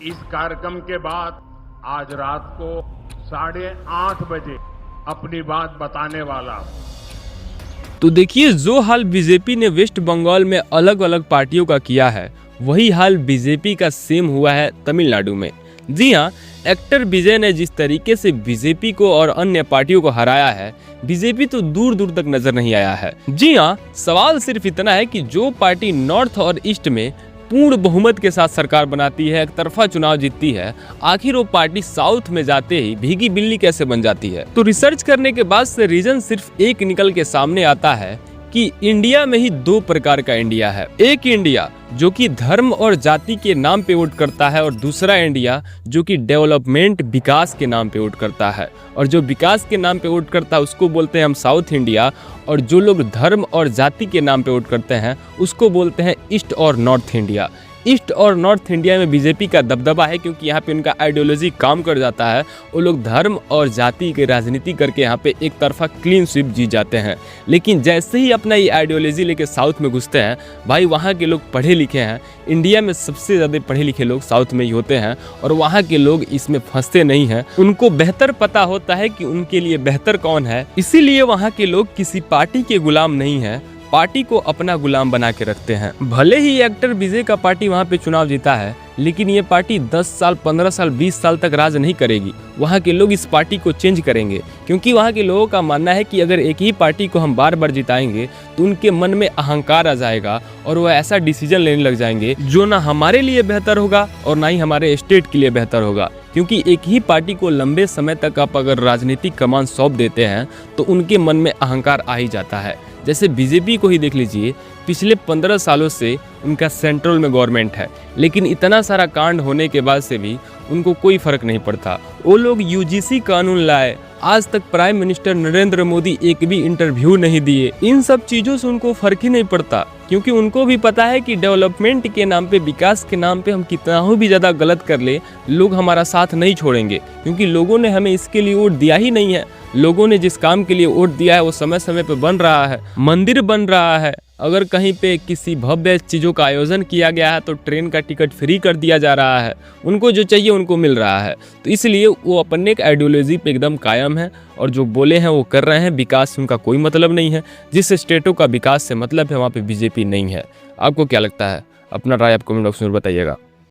इस कार्यक्रम के बाद आज रात को 8:30 बजे अपनी बात बताने वाला हूं। तो देखिए, जो हाल बीजेपी ने वेस्ट बंगाल में अलग अलग पार्टियों का किया है, वही हाल बीजेपी का सेम हुआ है तमिलनाडु में। जी हाँ, एक्टर विजय ने जिस तरीके से बीजेपी को और अन्य पार्टियों को हराया है, बीजेपी तो दूर दूर तक नजर नहीं आया है। जी हाँ, सवाल सिर्फ इतना है कि जो पार्टी नॉर्थ और ईस्ट में पूर्ण बहुमत के साथ सरकार बनाती है, एक तरफा चुनाव जीतती है, आखिर वो पार्टी साउथ में जाते ही भीगी बिल्ली कैसे बन जाती है। तो रिसर्च करने के बाद से रीजन सिर्फ एक निकल के सामने आता है कि इंडिया में ही दो प्रकार का इंडिया है। एक इंडिया जो कि धर्म और जाति के नाम पे वोट करता है, और दूसरा इंडिया जो कि डेवलपमेंट, विकास के नाम पे वोट करता है। और जो विकास के नाम पे वोट करता है उसको बोलते हैं हम साउथ इंडिया, और जो लोग धर्म और जाति के नाम पे वोट करते हैं उसको बोलते हैं ईस्ट और नॉर्थ इंडिया। ईस्ट और नॉर्थ इंडिया में बीजेपी का दबदबा है, क्योंकि यहाँ पे उनका आइडियोलॉजी काम कर जाता है। वो लोग धर्म और जाति की राजनीति करके यहाँ पे एक तरफा क्लीन स्वीप जीत जाते हैं। लेकिन जैसे ही अपना ये आइडियोलॉजी लेके साउथ में घुसते हैं, भाई वहाँ के लोग पढ़े लिखे हैं। इंडिया में सबसे ज़्यादा पढ़े लिखे लोग साउथ में ही होते हैं, और वहाँ के लोग इसमें फंसते नहीं हैं। उनको बेहतर पता होता है कि उनके लिए बेहतर कौन है, इसीलिए वहाँ के लोग किसी पार्टी के गुलाम नहीं हैं, पार्टी को अपना गुलाम बना के रखते हैं। भले ही एक्टर विजय का पार्टी वहाँ पे चुनाव जीता है, लेकिन ये पार्टी 10 साल, 15 साल, 20 साल तक राज नहीं करेगी। वहाँ के लोग इस पार्टी को चेंज करेंगे, क्योंकि वहाँ के लोगों का मानना है कि अगर एक ही पार्टी को हम बार बार जिताएंगे तो उनके मन में अहंकार आ जाएगा, और वो ऐसा डिसीजन लेने लग जाएंगे जो ना हमारे लिए बेहतर होगा और ना ही हमारे स्टेट के लिए बेहतर होगा। क्योंकि एक ही पार्टी को लंबे समय तक आप अगर राजनीतिक कमान सौंप देते हैं तो उनके मन में अहंकार आ ही जाता है। जैसे बीजेपी को ही देख लीजिए, पिछले 15 सालों से उनका सेंट्रल में गवर्नमेंट है, लेकिन इतना सारा कांड होने के बाद से भी उनको कोई फर्क नहीं पड़ता। वो लोग यूजीसी कानून लाए, आज तक प्राइम मिनिस्टर नरेंद्र मोदी एक भी इंटरव्यू नहीं दिए। इन सब चीज़ों से उनको फर्क ही नहीं पड़ता, क्योंकि उनको भी पता है कि डेवलपमेंट के नाम पे, विकास के नाम पे हम कितना ही भी ज़्यादा गलत कर ले, लोग हमारा साथ नहीं छोड़ेंगे। क्योंकि लोगों ने हमें इसके लिए वोट दिया ही नहीं है। लोगों ने जिस काम के लिए वोट दिया है वो समय समय पे बन रहा है, मंदिर बन रहा है। अगर कहीं पे किसी भव्य चीज़ों का आयोजन किया गया है तो ट्रेन का टिकट फ्री कर दिया जा रहा है। उनको जो चाहिए उनको मिल रहा है। तो इसलिए वो अपने एक आइडियोलॉजी पे एकदम कायम है, और जो बोले हैं वो कर रहे हैं। विकास से उनका कोई मतलब नहीं है। जिस स्टेटों का विकास से मतलब है वहाँ पे बीजेपी नहीं है। आपको क्या लगता है? अपना राय आप कमेंट बॉक्स में बताइएगा।